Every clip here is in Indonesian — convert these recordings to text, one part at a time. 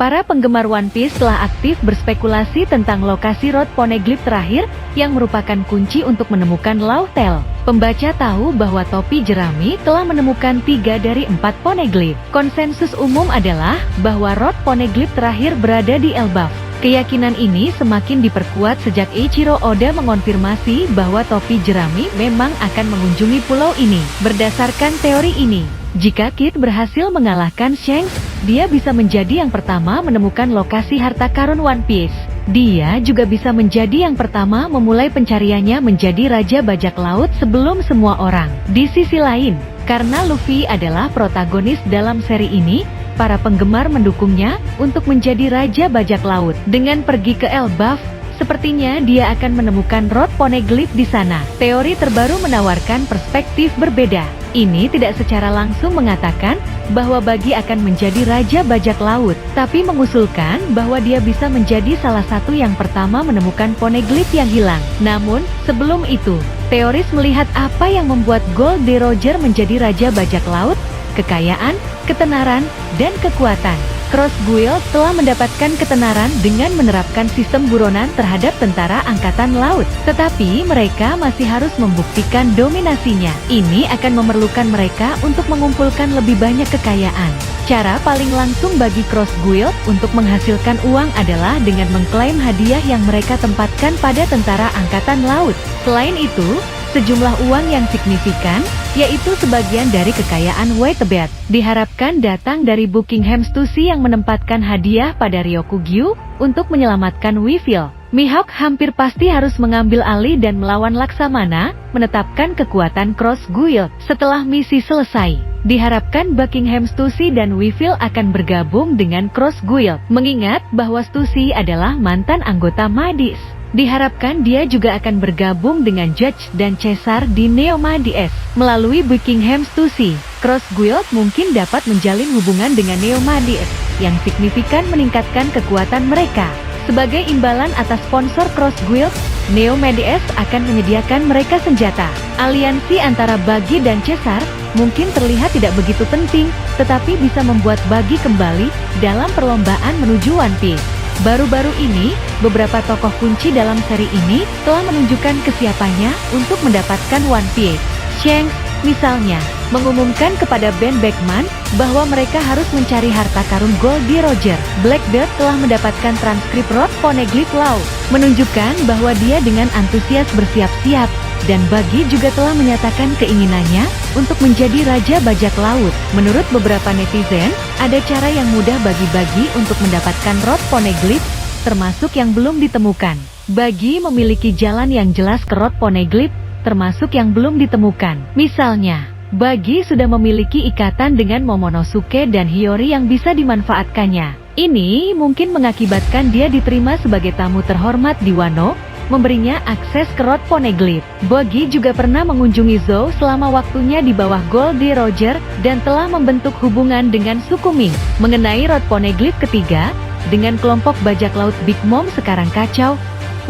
Para penggemar One Piece telah aktif berspekulasi tentang lokasi Road Poneglyph terakhir yang merupakan kunci untuk menemukan Law Tale. Pembaca tahu bahwa topi jerami telah menemukan 3 dari 4 poneglyph. Konsensus umum adalah bahwa Road Poneglyph terakhir berada di Elbaf. Keyakinan ini semakin diperkuat sejak Eiichiro Oda mengonfirmasi bahwa topi jerami memang akan mengunjungi pulau ini. Berdasarkan teori ini, jika Kid berhasil mengalahkan Shanks, dia bisa menjadi yang pertama menemukan lokasi harta karun One Piece. Dia juga bisa menjadi yang pertama memulai pencariannya menjadi Raja Bajak Laut sebelum semua orang. Di sisi lain, karena Luffy adalah protagonis dalam seri ini, para penggemar mendukungnya untuk menjadi Raja Bajak Laut. Dengan pergi ke Elbaf, sepertinya dia akan menemukan Road Poneglyph di sana. Teori terbaru menawarkan perspektif berbeda. Ini tidak secara langsung mengatakan bahwa Buggy akan menjadi Raja Bajak Laut, tapi mengusulkan bahwa dia bisa menjadi salah satu yang pertama menemukan poneglyph yang hilang. Namun, sebelum itu, teoris melihat apa yang membuat Gold D. Roger menjadi Raja Bajak Laut: kekayaan, ketenaran, dan kekuatan. Cross Guild telah mendapatkan ketenaran dengan menerapkan sistem buronan terhadap tentara angkatan laut. Tetapi mereka masih harus membuktikan dominasinya. Ini akan memerlukan mereka untuk mengumpulkan lebih banyak kekayaan. Cara paling langsung bagi Cross Guild untuk menghasilkan uang adalah dengan mengklaim hadiah yang mereka tempatkan pada tentara angkatan laut. Selain itu, sejumlah uang yang signifikan, yaitu sebagian dari kekayaan Whitebait, diharapkan datang dari Buckingham Stussy yang menempatkan hadiah pada Ryokugyu untuk menyelamatkan Weevil. Mihawk hampir pasti harus mengambil alih dan melawan Laksamana, menetapkan kekuatan Cross Guild. Setelah misi selesai, diharapkan Buckingham Stussy dan Weevil akan bergabung dengan Cross Guild. Mengingat bahwa Stussy adalah mantan anggota Madis, diharapkan dia juga akan bergabung dengan Judge dan Caesar di Neomades. Melalui Buckingham Stussy, Cross Guild mungkin dapat menjalin hubungan dengan Neomades, yang signifikan meningkatkan kekuatan mereka. Sebagai imbalan atas sponsor Cross Guild, Neomades akan menyediakan mereka senjata. Aliansi antara Buggy dan Caesar mungkin terlihat tidak begitu penting, tetapi bisa membuat Buggy kembali dalam perlombaan menuju One Piece. Baru-baru ini, beberapa tokoh kunci dalam seri ini telah menunjukkan kesiapannya untuk mendapatkan One Piece. Shanks, misalnya, mengumumkan kepada Ben Beckman bahwa mereka harus mencari harta karun Gold D. Roger. Blackbeard telah mendapatkan transkrip Road Poneglyph Law, menunjukkan bahwa dia dengan antusias bersiap-siap, dan Buggy juga telah menyatakan keinginannya untuk menjadi Raja Bajak Laut. Menurut beberapa netizen, ada cara yang mudah bagi Buggy untuk mendapatkan Road Poneglyph, termasuk yang belum ditemukan. Buggy memiliki jalan yang jelas ke Road Poneglyph, termasuk yang belum ditemukan. Misalnya, Buggy sudah memiliki ikatan dengan Momonosuke dan Hiyori yang bisa dimanfaatkannya. Ini mungkin mengakibatkan dia diterima sebagai tamu terhormat di Wano, memberinya akses ke Road Poneglyph. Buggy juga pernah mengunjungi Zou selama waktunya di bawah Gold D. Roger dan telah membentuk hubungan dengan suku Ming. Mengenai Road Poneglyph ketiga, dengan kelompok bajak laut Big Mom sekarang kacau,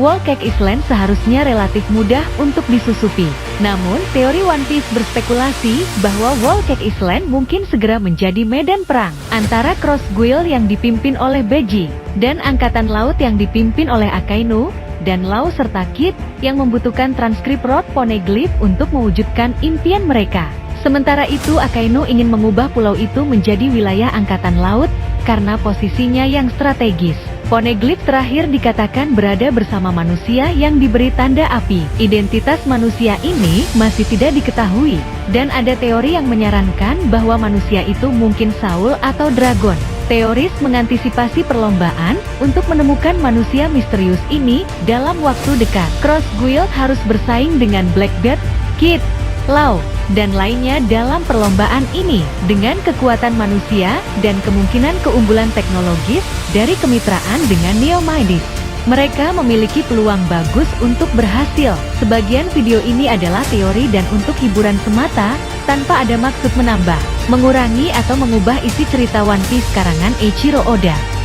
Whole Cake Island seharusnya relatif mudah untuk disusupi. Namun, teori One Piece berspekulasi bahwa Whole Cake Island mungkin segera menjadi medan perang antara Cross Guild yang dipimpin oleh Buggy dan Angkatan Laut yang dipimpin oleh Akainu dan Law serta Kid yang membutuhkan transkrip Road Poneglyph untuk mewujudkan impian mereka. Sementara itu, Akainu ingin mengubah pulau itu menjadi wilayah Angkatan Laut karena posisinya yang strategis. Poneglyph terakhir dikatakan berada bersama manusia yang diberi tanda api. Identitas manusia ini masih tidak diketahui, dan ada teori yang menyarankan bahwa manusia itu mungkin Saul atau Dragon. Teoris mengantisipasi perlombaan untuk menemukan manusia misterius ini dalam waktu dekat. Cross Guild harus bersaing dengan Blackbeard, Kid, Law, dan lainnya dalam perlombaan ini. Dengan kekuatan manusia dan kemungkinan keunggulan teknologis dari kemitraan dengan Neomades, mereka memiliki peluang bagus untuk berhasil. Sebagian video ini adalah teori dan untuk hiburan semata, tanpa ada maksud menambah, mengurangi atau mengubah isi cerita One Piece karangan Eiichiro Oda.